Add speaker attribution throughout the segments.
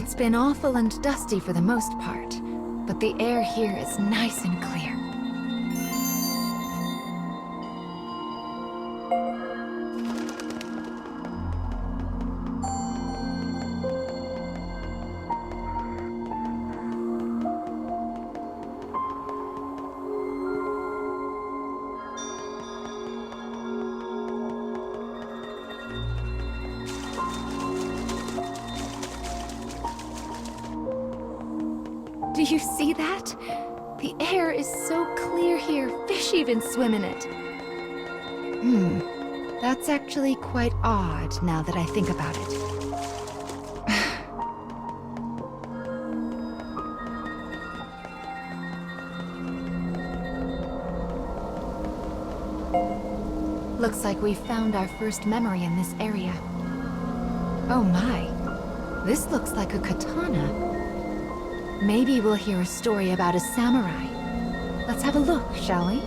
Speaker 1: It's been awful and dusty for the most part, but the air here is nice and clear. Do you see that? The air is so clear here, fish even swim in it. That's actually quite odd now that I think about it. Looks like we found our first memory in this area. Oh my, this looks like a katana. Maybe we'll hear a story about a samurai. Let's have a look, shall we?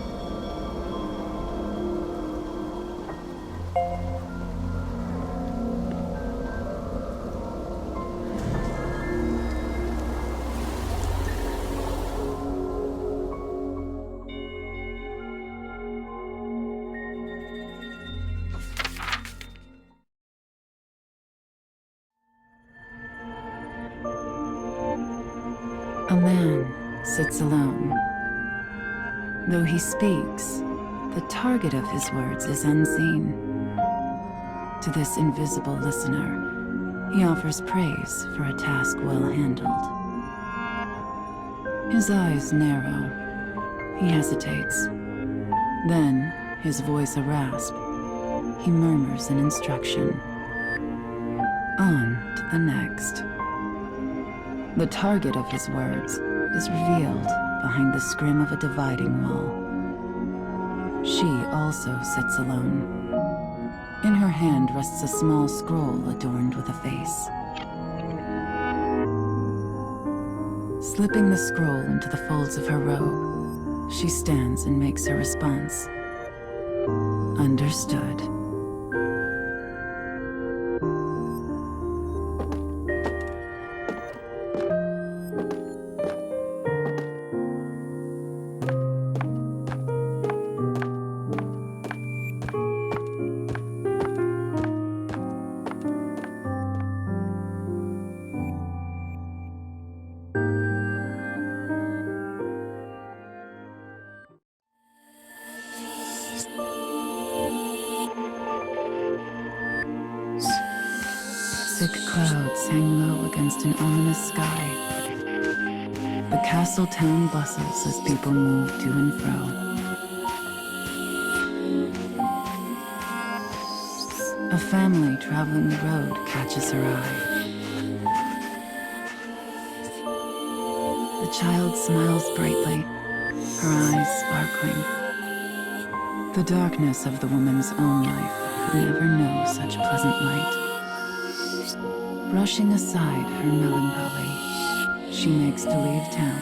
Speaker 2: A man sits alone. Though he speaks, the target of his words is unseen. To this invisible listener, he offers praise for a task well handled. His eyes narrow. He hesitates. Then, his voice a rasp, he murmurs an instruction. On to the next. The target of his words is revealed behind the scrim of a dividing wall. She also sits alone. In her hand rests a small scroll adorned with a face. Slipping the scroll into the folds of her robe, she stands and makes her response. Understood. Thick clouds hang low against an ominous sky. The castle town bustles as people move to and fro. A family traveling the road catches her eye. The child smiles brightly, her eyes sparkling. The darkness of the woman's own life could never know such pleasant light. Brushing aside her melancholy, she makes to leave town.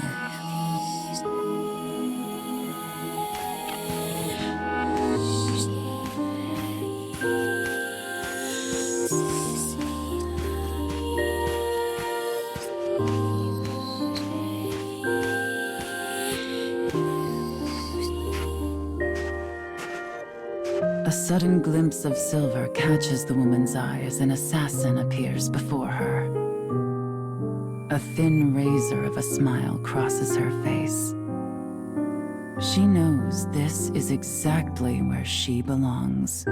Speaker 2: A sudden glimpse of silver catches the woman's eye as an assassin appears before her. A thin razor of a smile crosses her face. She knows this is exactly where she belongs.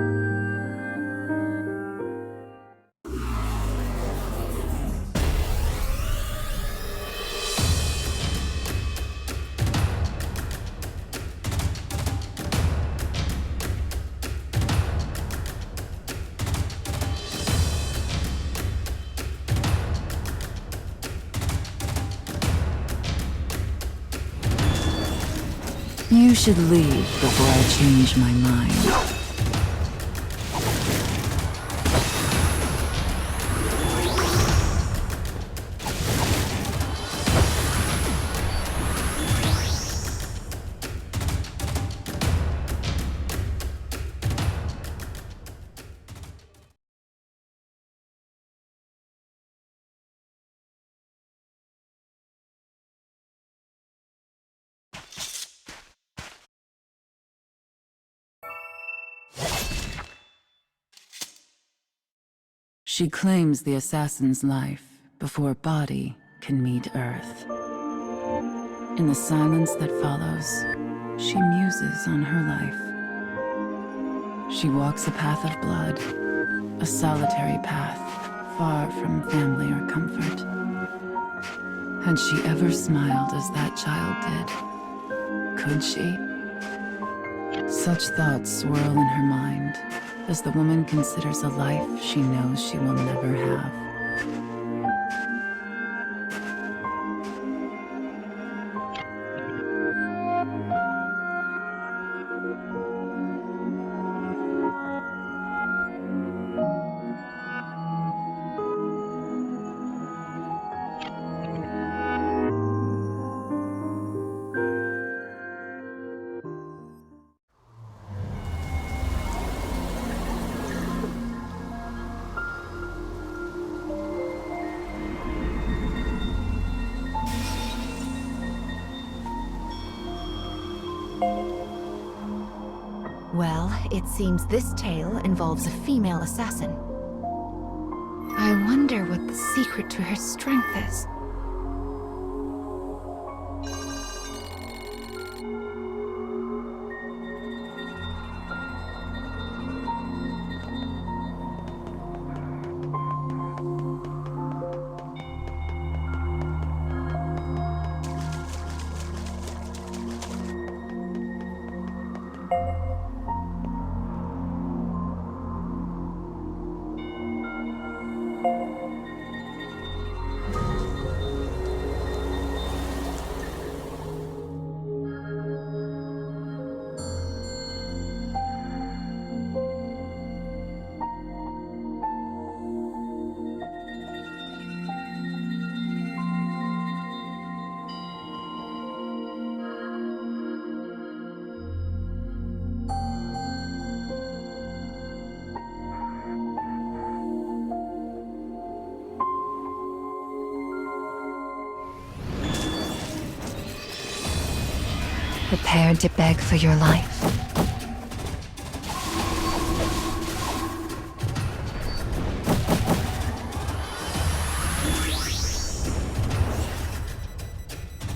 Speaker 2: You should leave before I change my mind. She claims the assassin's life before body can meet Earth. In the silence that follows, she muses on her life. She walks a path of blood, a solitary path, far from family or comfort. Had she ever smiled as that child did? Could she? Such thoughts swirl in her mind as the woman considers a life she knows she will never have.
Speaker 1: Well, it seems this tale involves a female assassin. I wonder what the secret to her strength is. Prepared to beg for your life.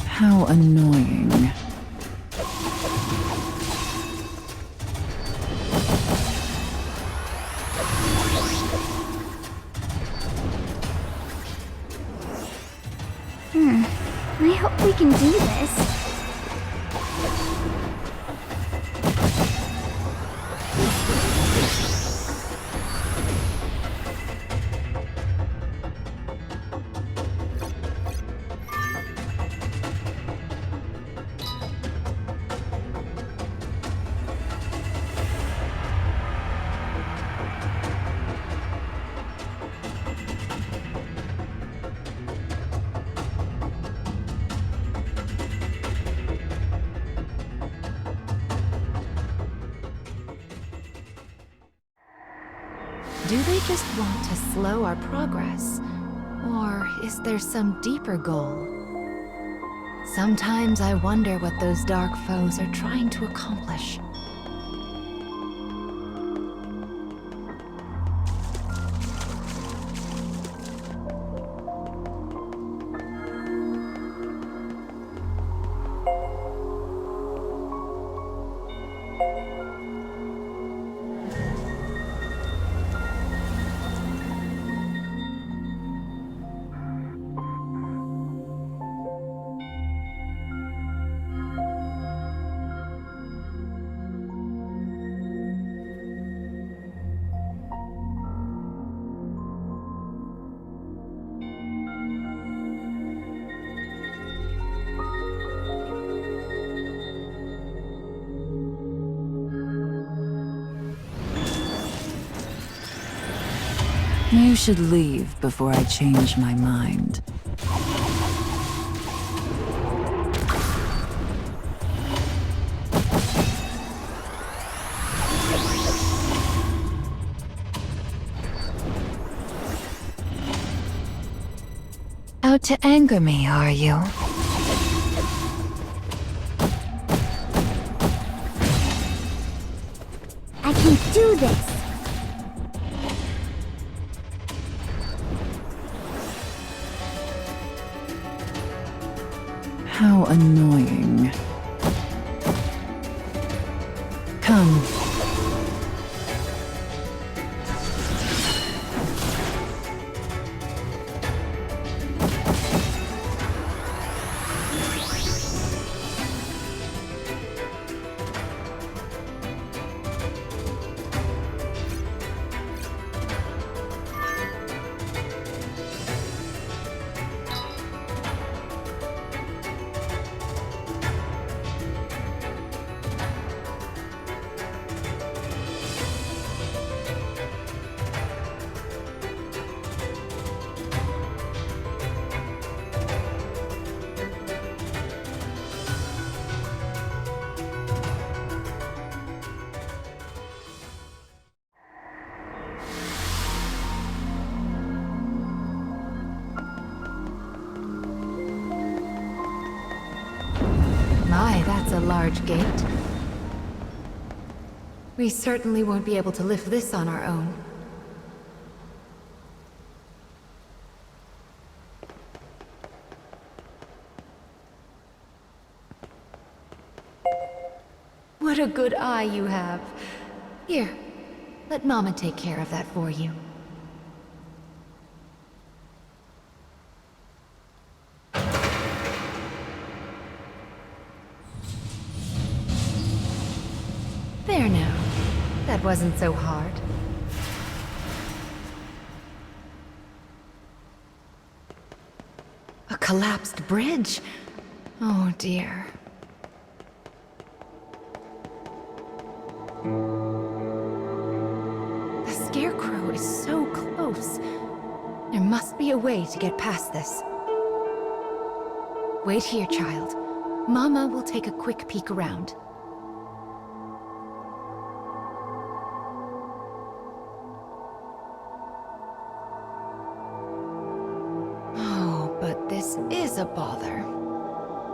Speaker 2: How annoying.
Speaker 3: I hope we can do this.
Speaker 1: Do they just want to slow our progress? Or is there some deeper goal? Sometimes I wonder what those dark foes are trying to accomplish.
Speaker 2: You should leave before I change my mind.
Speaker 1: Out to anger me, are you?
Speaker 3: I can do this.
Speaker 2: How annoying. Come.
Speaker 1: My, that's a large gate. We certainly won't be able to lift this on our own. What a good eye you have. Here, let Mama take care of that for you. There now. That wasn't so hard. A collapsed bridge? Oh dear. The Scarecrow is so close. There must be a way to get past this. Wait here, child. Mama will take a quick peek around. Oh, but this is a bother.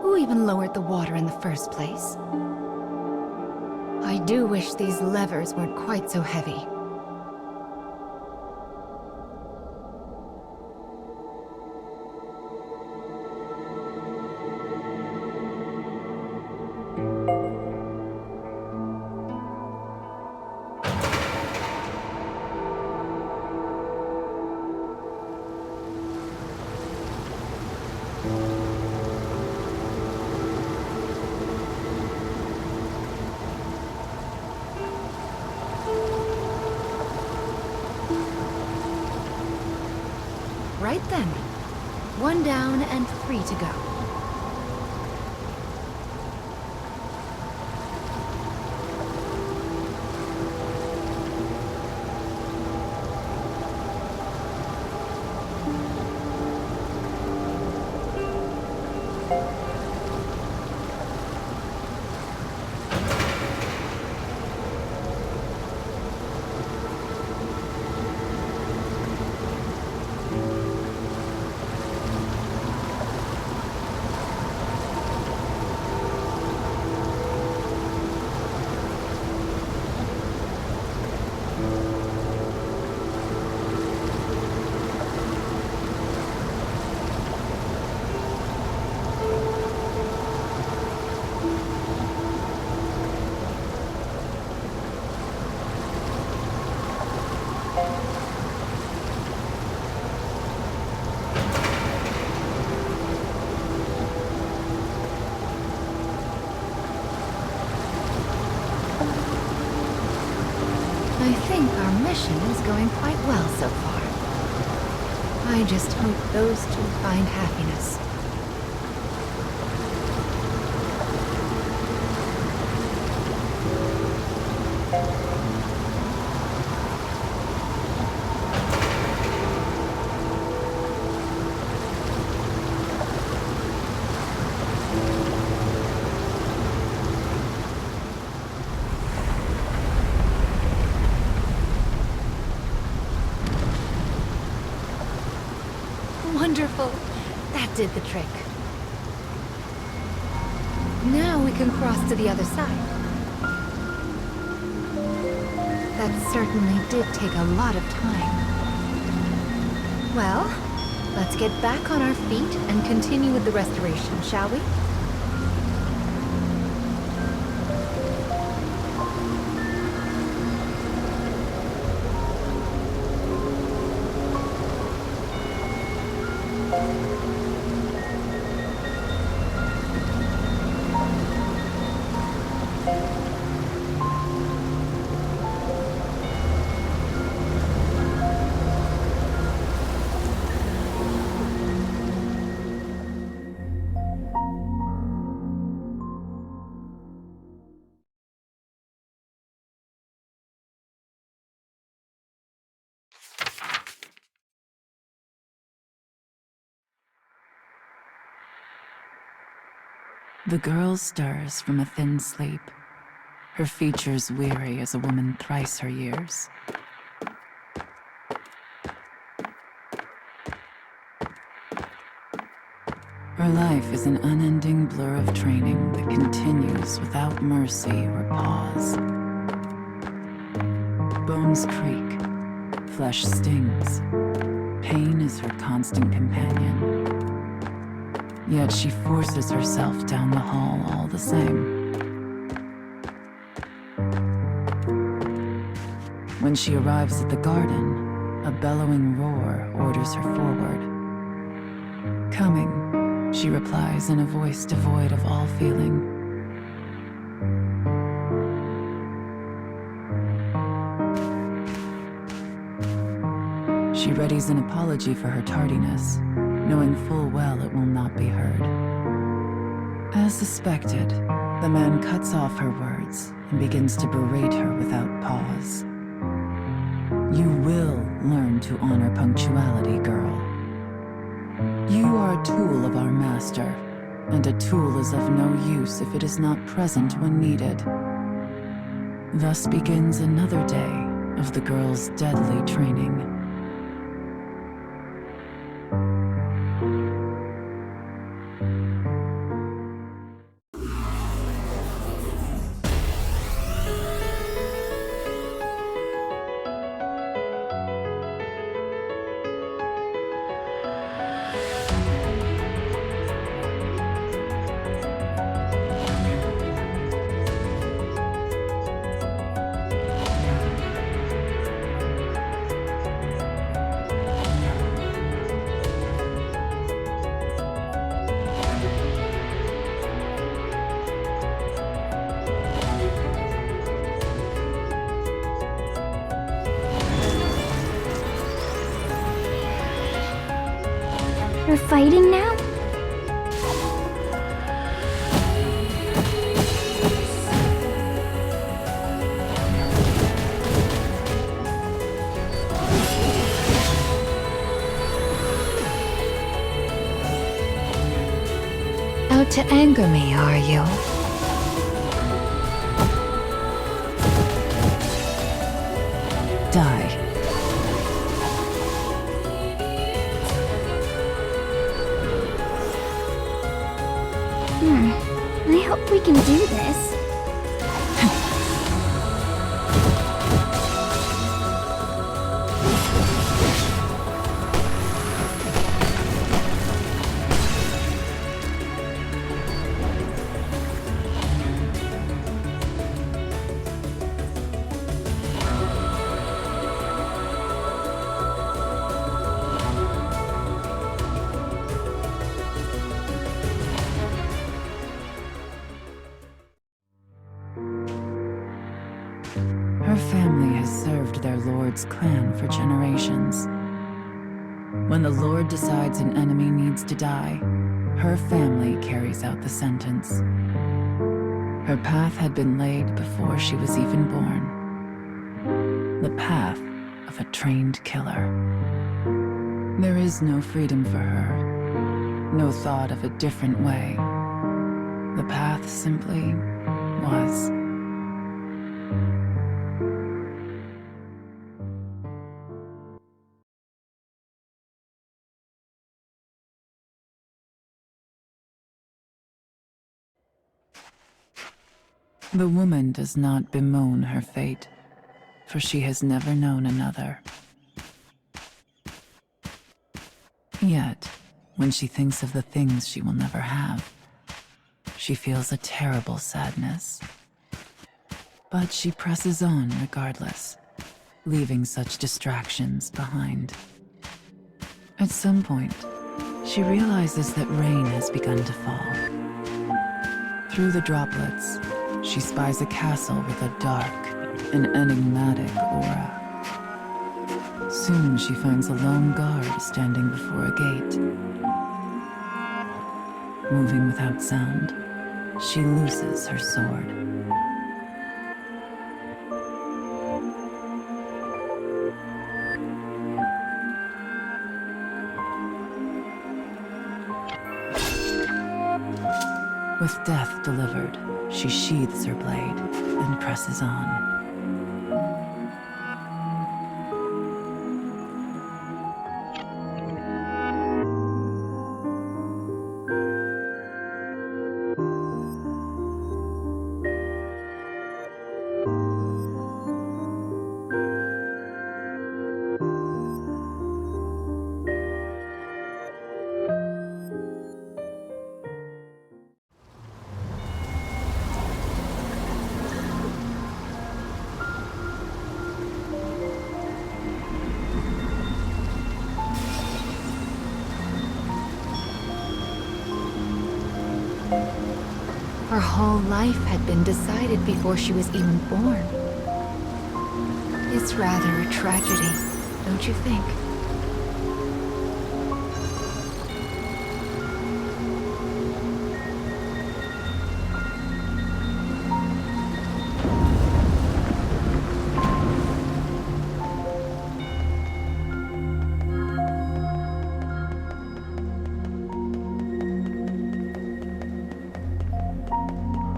Speaker 1: Who even lowered the water in the first place? I do wish these levers weren't quite so heavy. Right then. 1 down and 3 to go. I think our mission is going quite well so far. I just hope those two find happiness. Wonderful! That did the trick. Now we can cross to the other side. That certainly did take a lot of time. Well, Let's get back on our feet and continue with the restoration, shall we?
Speaker 2: The girl stirs from a thin sleep, her features weary as a woman thrice her years. Her life is an unending blur of training that continues without mercy or pause. Bones creak, flesh stings, pain is her constant companion. Yet she forces herself down the hall all the same. When she arrives at the garden, a bellowing roar orders her forward. Coming, she replies in a voice devoid of all feeling. She readies an apology for her tardiness, knowing full well it will not be heard. As suspected, the man cuts off her words and begins to berate her without pause. You will learn to honor punctuality, girl. You are a tool of our master, and a tool is of no use if it is not present when needed. Thus begins another day of the girl's deadly training.
Speaker 3: We're fighting now?
Speaker 1: Out to anger me, are you?
Speaker 2: Die.
Speaker 3: I hope we can do this.
Speaker 2: Her family has served their lord's clan for generations. When the lord decides an enemy needs to die, her family carries out the sentence. Her path had been laid before she was even born. The path of a trained killer. There is no freedom for her, no thought of a different way. The path simply was. The woman does not bemoan her fate, for she has never known another. Yet, when she thinks of the things she will never have, she feels a terrible sadness. But she presses on regardless, leaving such distractions behind. At some point, she realizes that rain has begun to fall. Through the droplets, she spies a castle with a dark and enigmatic aura. Soon she finds a lone guard standing before a gate. Moving without sound, she looses her sword. With death delivered, she sheathes her blade and presses on.
Speaker 1: Her whole life had been decided before she was even born. It's rather a tragedy, don't you think?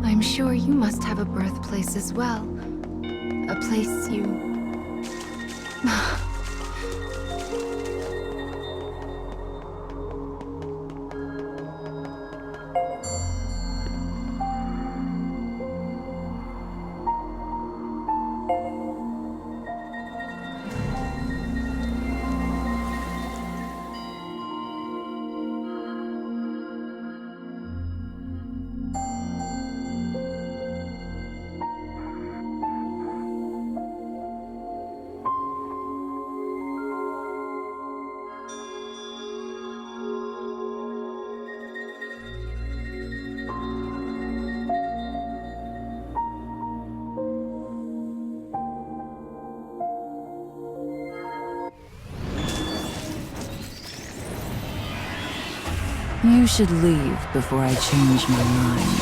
Speaker 1: I'm sure you must have a birthplace as well. A place you...
Speaker 2: You should leave before I change my mind.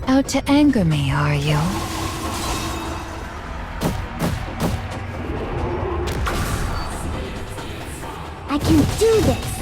Speaker 1: Out to anger me, are you?
Speaker 3: I can do this!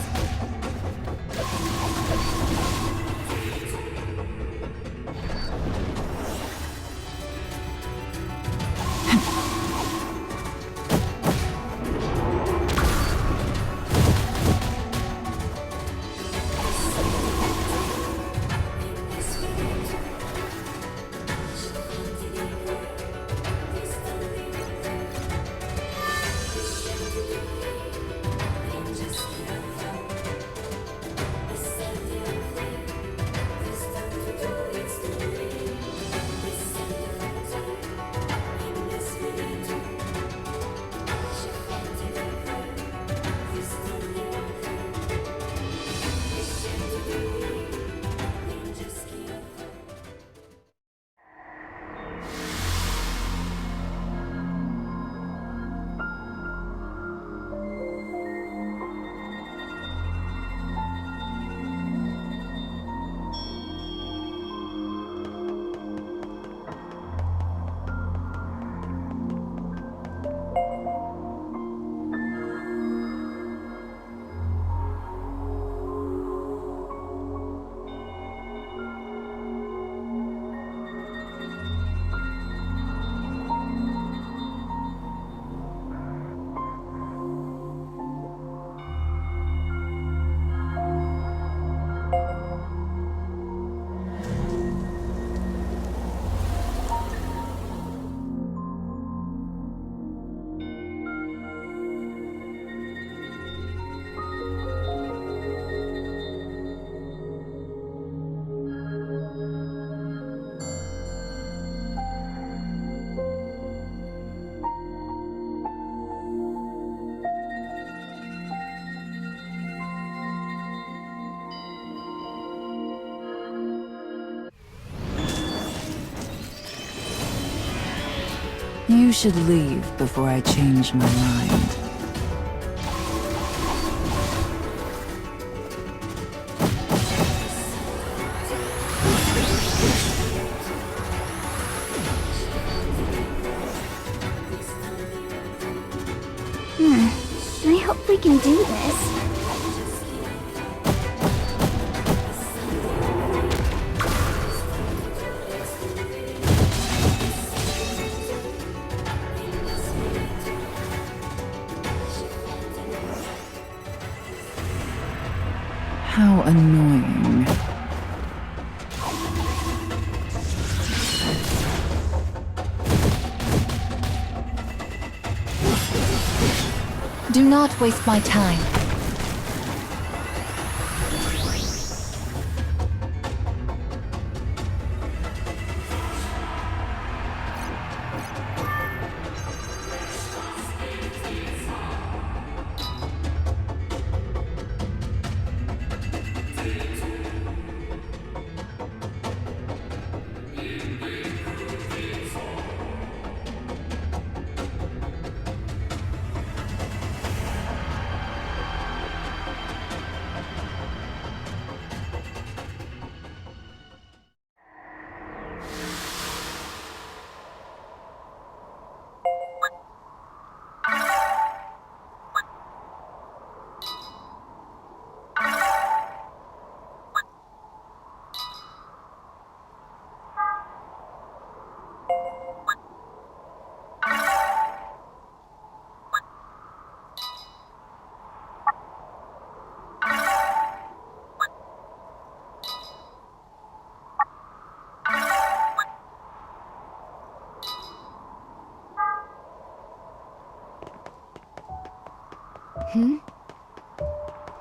Speaker 2: You should leave before I change my mind.
Speaker 3: I hope we can do this.
Speaker 2: How annoying.
Speaker 1: Do not waste my time.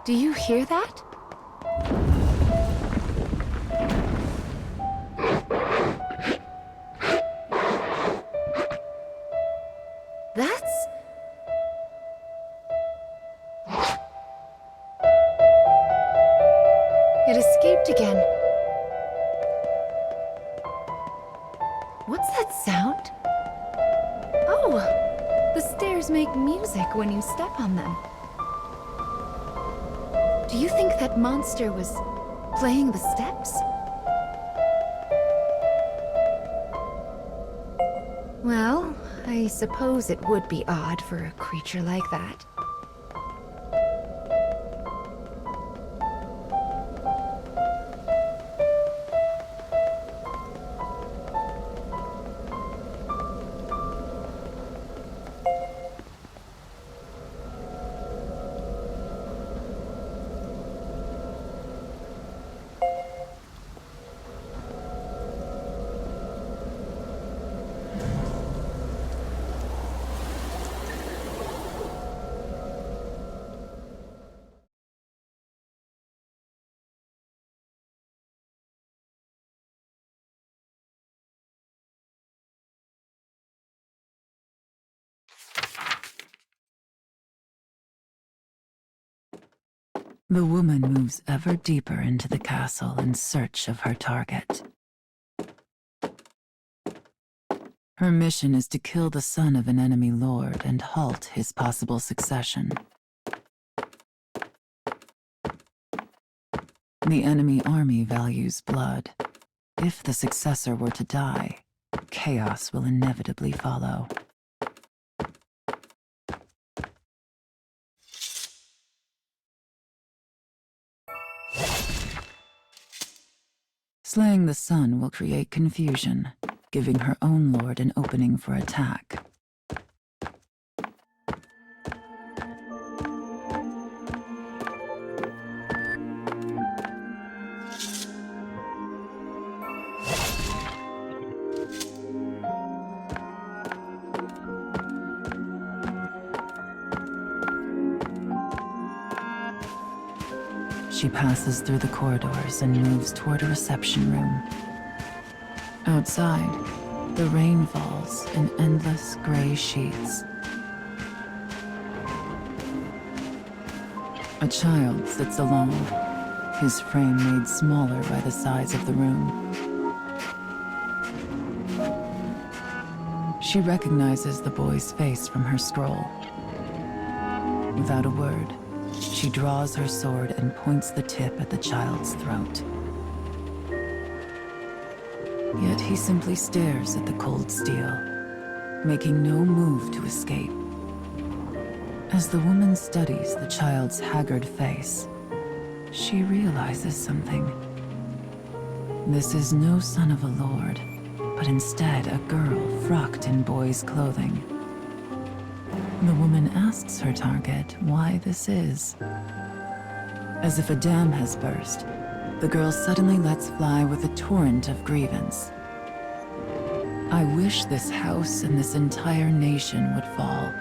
Speaker 1: Do you hear that? That's... It escaped again. What's that sound? Oh! The stairs make music when you step on them. Do you think that monster was playing the steps? Well, I suppose it would be odd for a creature like that.
Speaker 2: The woman moves ever deeper into the castle in search of her target. Her mission is to kill the son of an enemy lord and halt his possible succession. The enemy army values blood. If the successor were to die, chaos will inevitably follow. Slaying the son will create confusion, giving her own lord an opening for attack. She passes through the corridors and moves toward a reception room. Outside, the rain falls in endless gray sheets. A child sits alone, his frame made smaller by the size of the room. She recognizes the boy's face from her scroll. Without a word, she draws her sword and points the tip at the child's throat. Yet he simply stares at the cold steel, making no move to escape. As the woman studies the child's haggard face, she realizes something. This is no son of a lord, but instead a girl frocked in boy's clothing. The woman asks her target why this is. As if a dam has burst, the girl suddenly lets fly with a torrent of grievance. I wish this house and this entire nation would fall.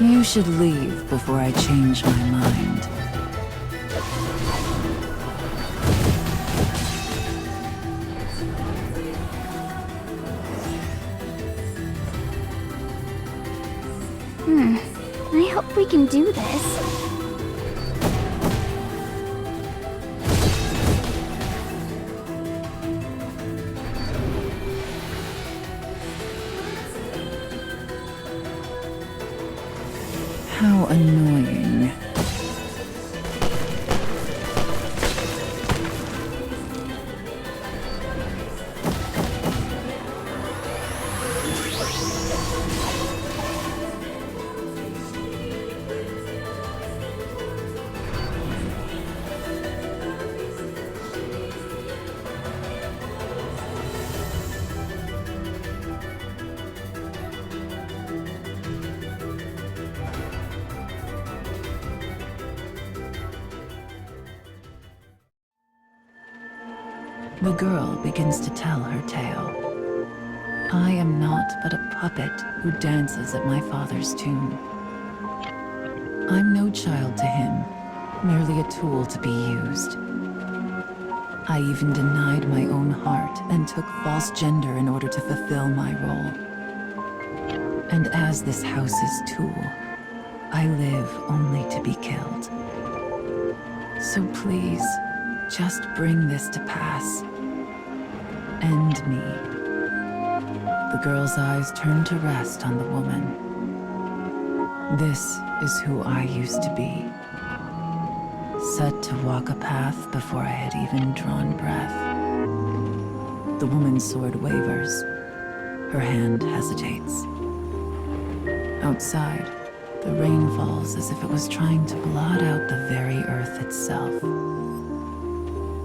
Speaker 2: You should leave before I change my mind.
Speaker 3: I hope we can do this.
Speaker 2: How annoying. The girl begins to tell her tale. I am not but a puppet who dances at my father's tune. I'm no child to him, merely a tool to be used. I even denied my own heart and took false gender in order to fulfill my role. And as this house's tool, I live only to be killed. So please, just bring this to pass. End me. The girl's eyes turn to rest on the woman. This is who I used to be. Set to walk a path before I had even drawn breath. The woman's sword wavers. Her hand hesitates. Outside, the rain falls as if it was trying to blot out the very earth itself.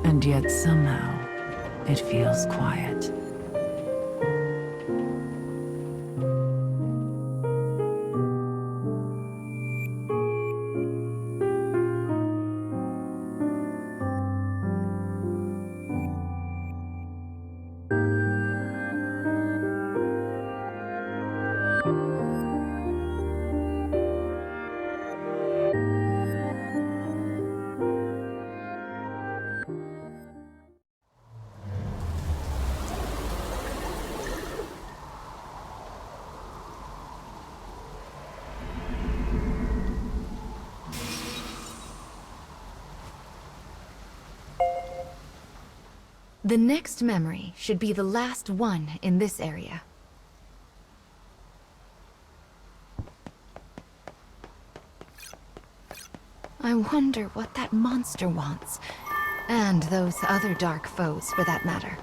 Speaker 2: And yet somehow, it feels quiet.
Speaker 1: The next memory should be the last one in this area. I wonder what that monster wants. And those other dark foes, for that matter.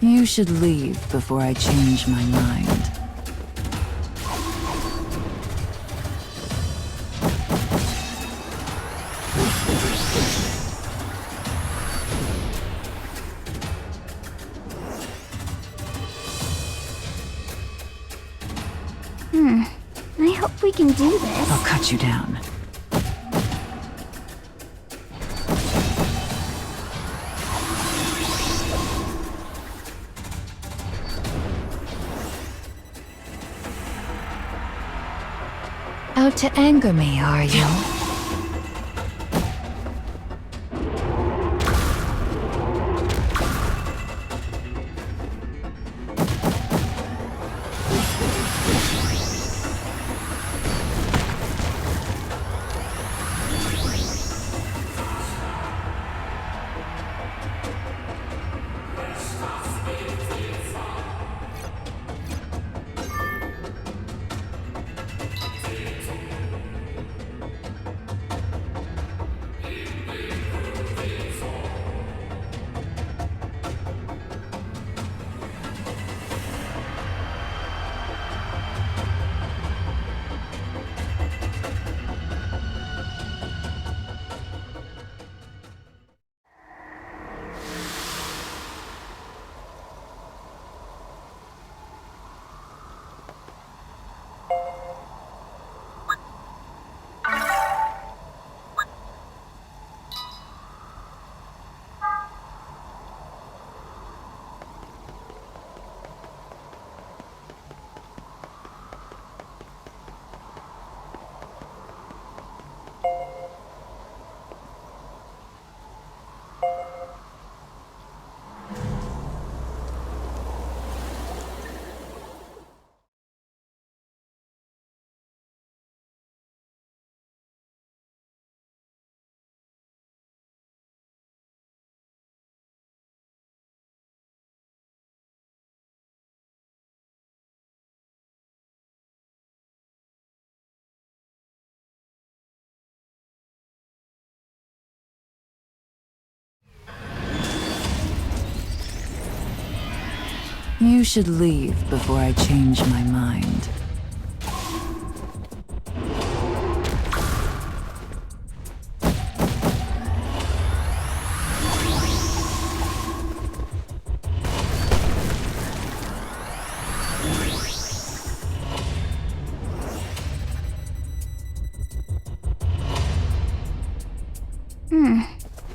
Speaker 2: You should leave before I change my mind.
Speaker 3: I hope we can do this.
Speaker 2: I'll cut you down.
Speaker 1: Out to anger me, are you?
Speaker 2: You should leave before I change my mind.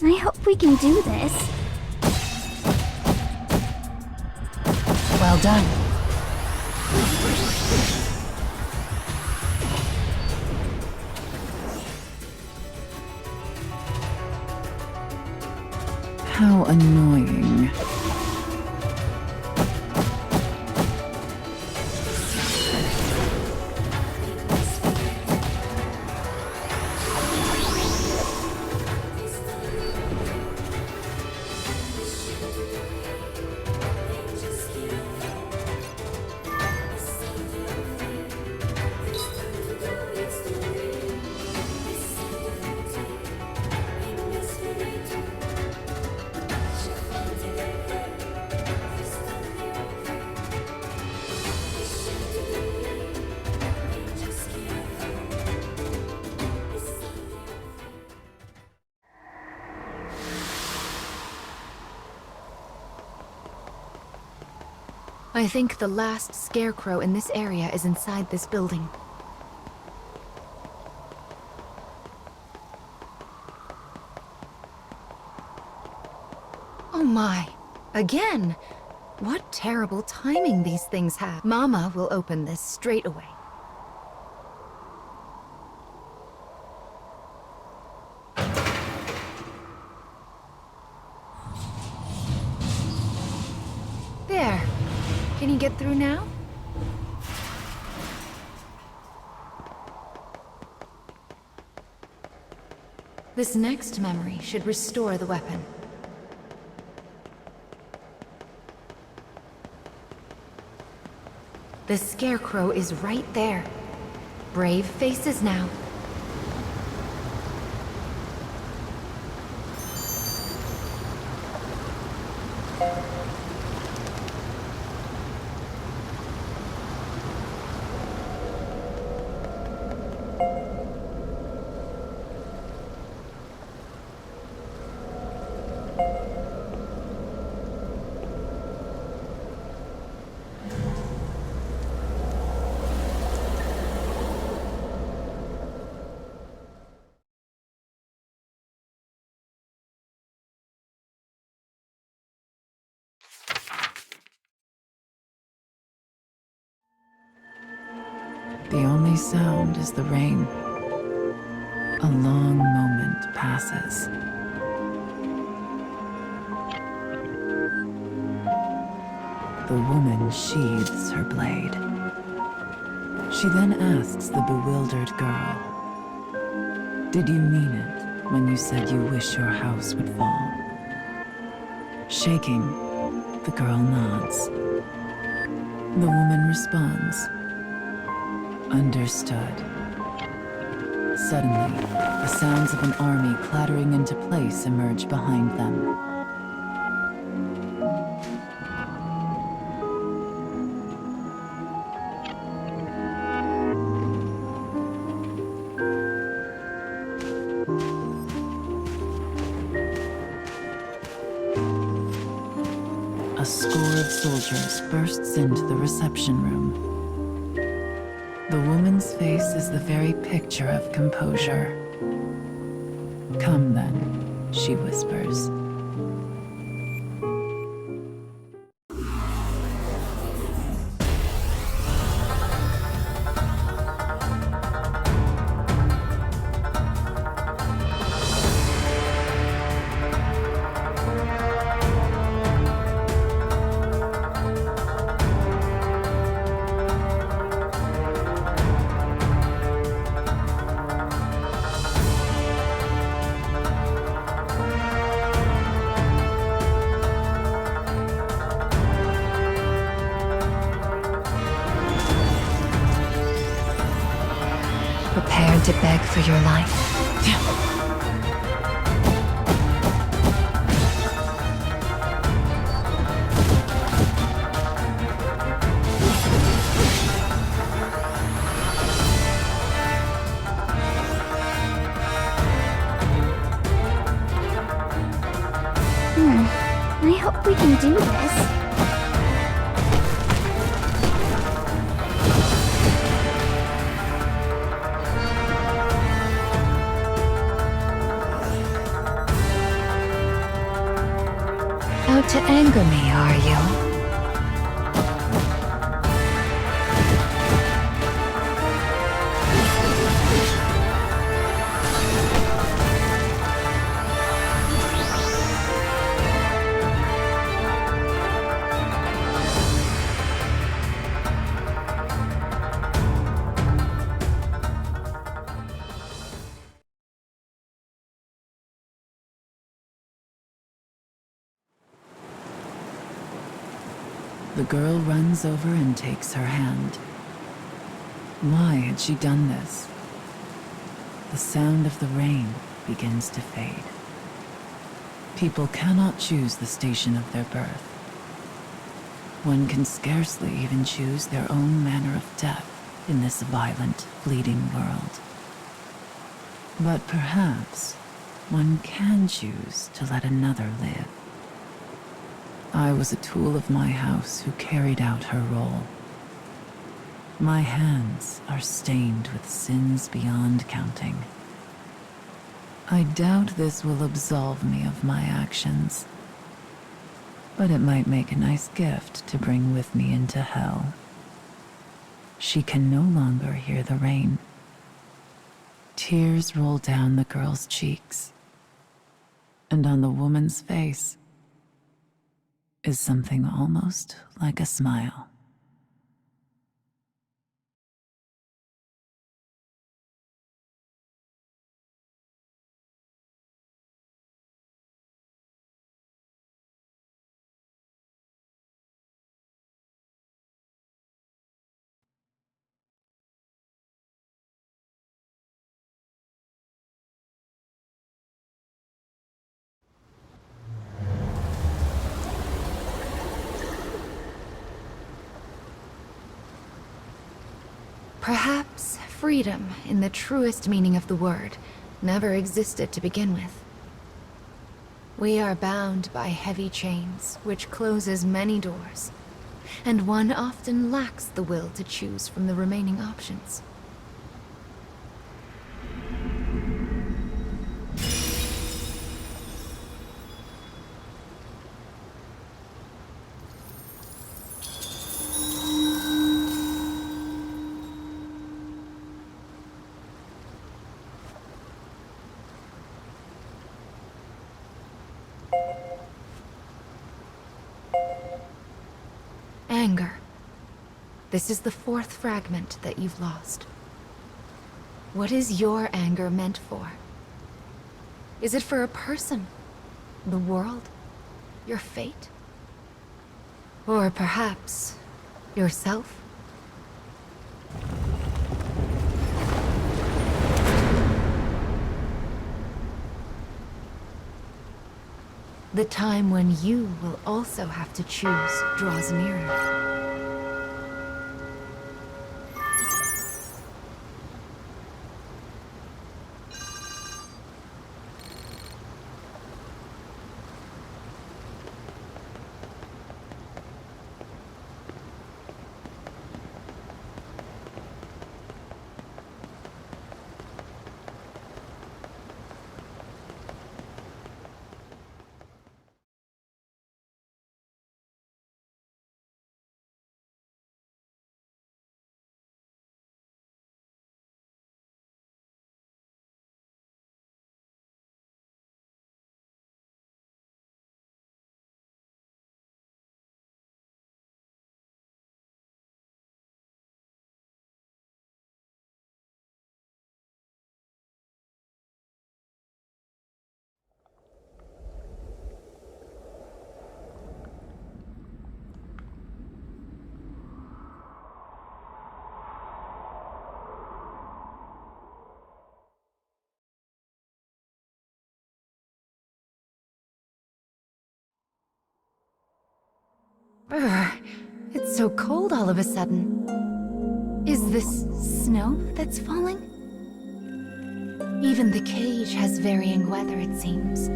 Speaker 3: I hope we can do this.
Speaker 1: Well done.
Speaker 2: How annoying.
Speaker 1: I think the last scarecrow in this area is inside this building. Oh my! Again! What terrible timing these things have. Mama will open this straight away. There. Can you get through now? This next memory should restore the weapon. The scarecrow is right there. Brave faces now.
Speaker 2: only sound is the rain. A long moment passes. The woman sheathes her blade. She then asks the bewildered girl, "Did you mean it when you said you wish your house would fall?" Shaking, the girl nods. The woman responds, "Understood." Suddenly, the sounds of an army clattering into place emerge behind them. A score of soldiers bursts into the reception room. The woman's face is the very picture of composure. "Come then," she whispers.
Speaker 1: Prepared to beg for your life.
Speaker 3: I hope we can do this.
Speaker 1: Out to anger me, are you?
Speaker 2: The girl runs over and takes her hand. Why had she done this? The sound of the rain begins to fade. People cannot choose the station of their birth. One can scarcely even choose their own manner of death in this violent, fleeting world. But perhaps one can choose to let another live. I was a tool of my house who carried out her role. My hands are stained with sins beyond counting. I doubt this will absolve me of my actions, but it might make a nice gift to bring with me into hell. She can no longer hear the rain. Tears roll down the girl's cheeks, and on the woman's face is something almost like a smile.
Speaker 1: Perhaps freedom, in the truest meaning of the word, never existed to begin with. We are bound by heavy chains, which closes many doors, and one often lacks the will to choose from the remaining options. Anger. This is the fourth fragment that you've lost. What is your anger meant for? Is it for a person? The world? Your fate? Or perhaps yourself? The time when you will also have to choose draws nearer. Brr, it's so cold all of a sudden. Is this snow that's falling? Even the cage has varying weather, it seems.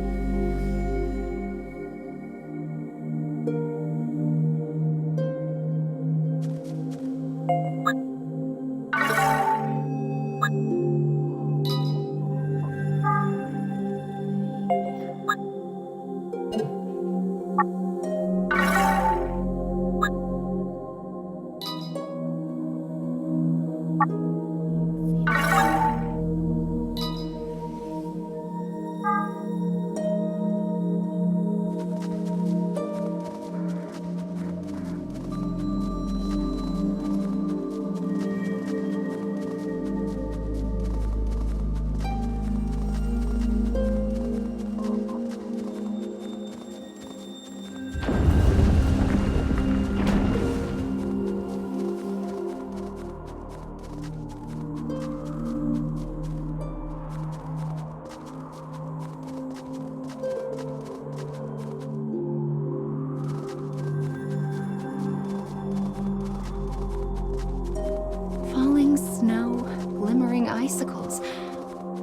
Speaker 1: Icicles.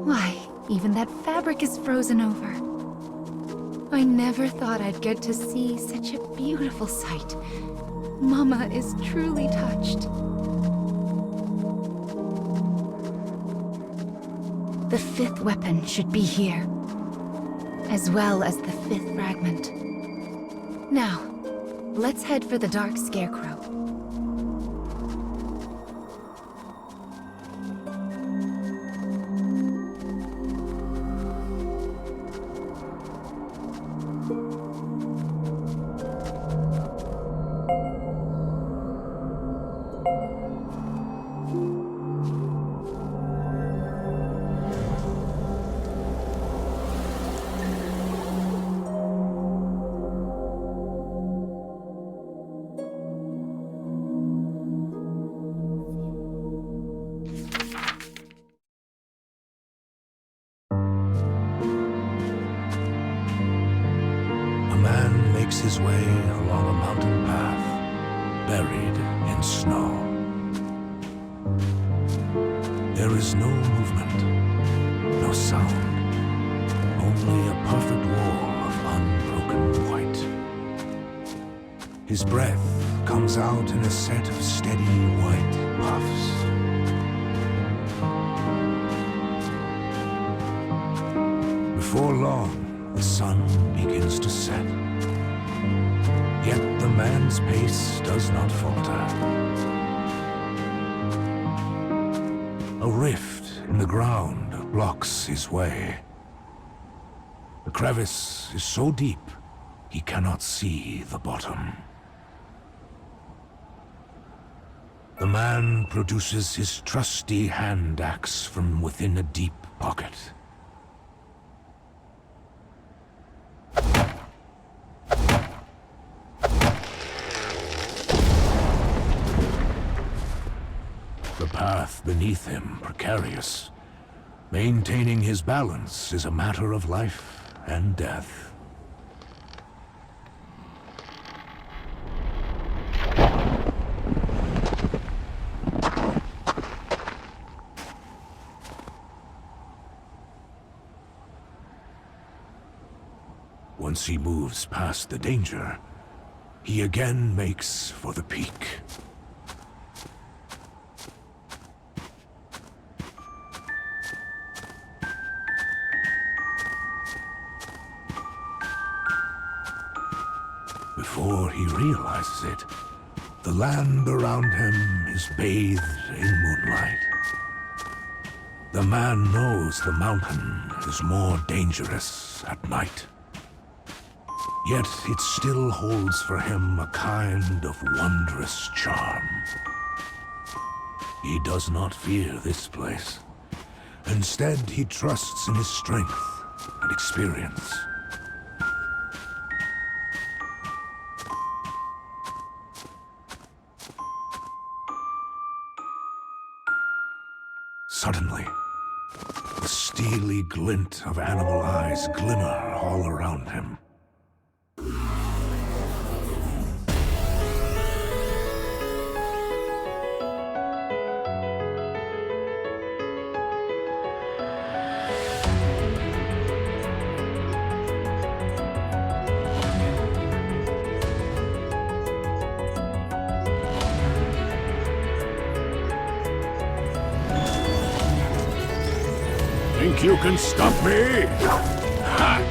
Speaker 1: Why, even that fabric is frozen over. I never thought I'd get to see such a beautiful sight. Mama is truly touched. The fifth weapon should be here, as well as the fifth fragment. Now, let's head for the Dark Scarecrow.
Speaker 4: Makes his way along a mountain path, buried in snow. There is no movement, no sound, only a perfect wall of unbroken white. His breath comes out in a set of steady white puffs. Before long, the sun begins to set. Yet the man's pace does not falter. A rift in the ground blocks his way. The crevice is so deep, he cannot see the bottom. The man produces his trusty hand axe from within a deep pocket. The path beneath him precarious. Maintaining his balance is a matter of life and death. Once he moves past the danger, he again makes for the peak. Before he realizes it, the land around him is bathed in moonlight. The man knows the mountain is more dangerous at night. Yet it still holds for him a kind of wondrous charm. He does not fear this place. Instead, he trusts in his strength and experience. Suddenly, the steely glint of animal eyes glimmer all around him. Think you can stop me? Ha!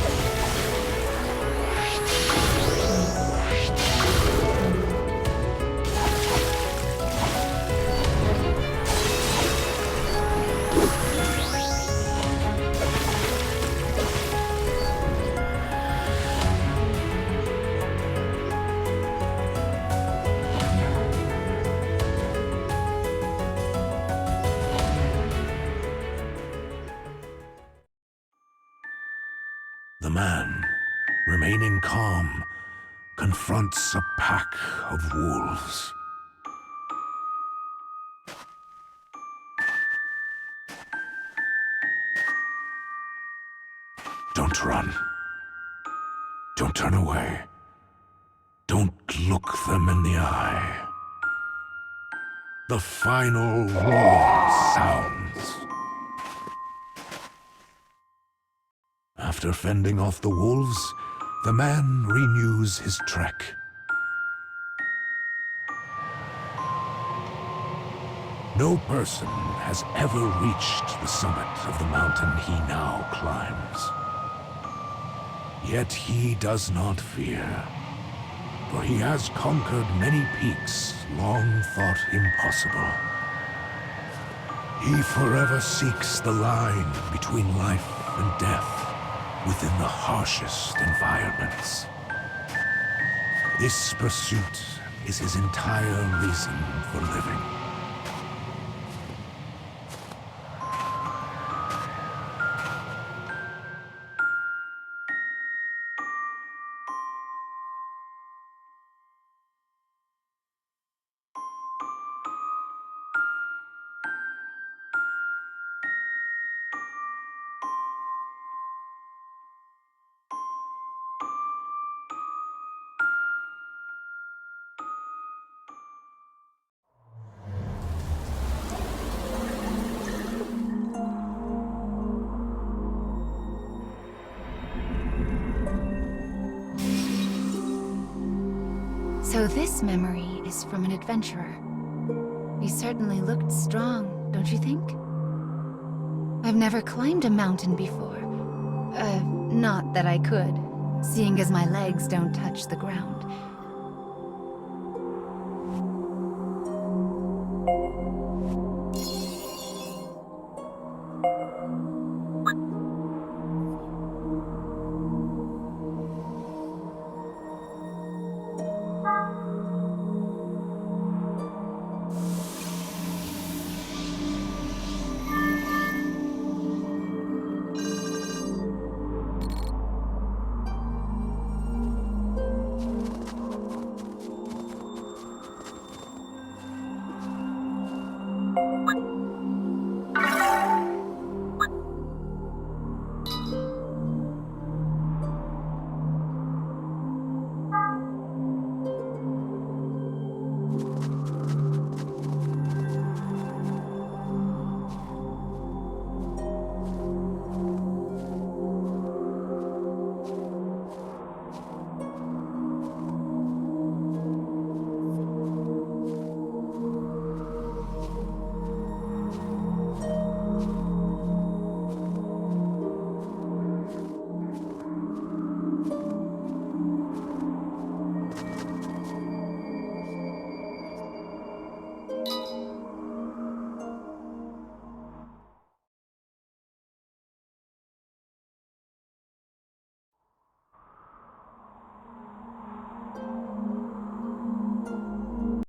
Speaker 4: The man, remaining calm, confronts a pack of wolves. Don't run. Don't turn away. Don't look them in the eye. The final roar sounds. After fending off the wolves, the man renews his trek. No person has ever reached the summit of the mountain he now climbs. Yet he does not fear, for he has conquered many peaks long thought impossible. He forever seeks the line between life and death within the harshest environments. This pursuit is his entire reason for living.
Speaker 1: So this memory is from an adventurer. He certainly looked strong, don't you think? I've never climbed a mountain before. Not that I could, seeing as my legs don't touch the ground.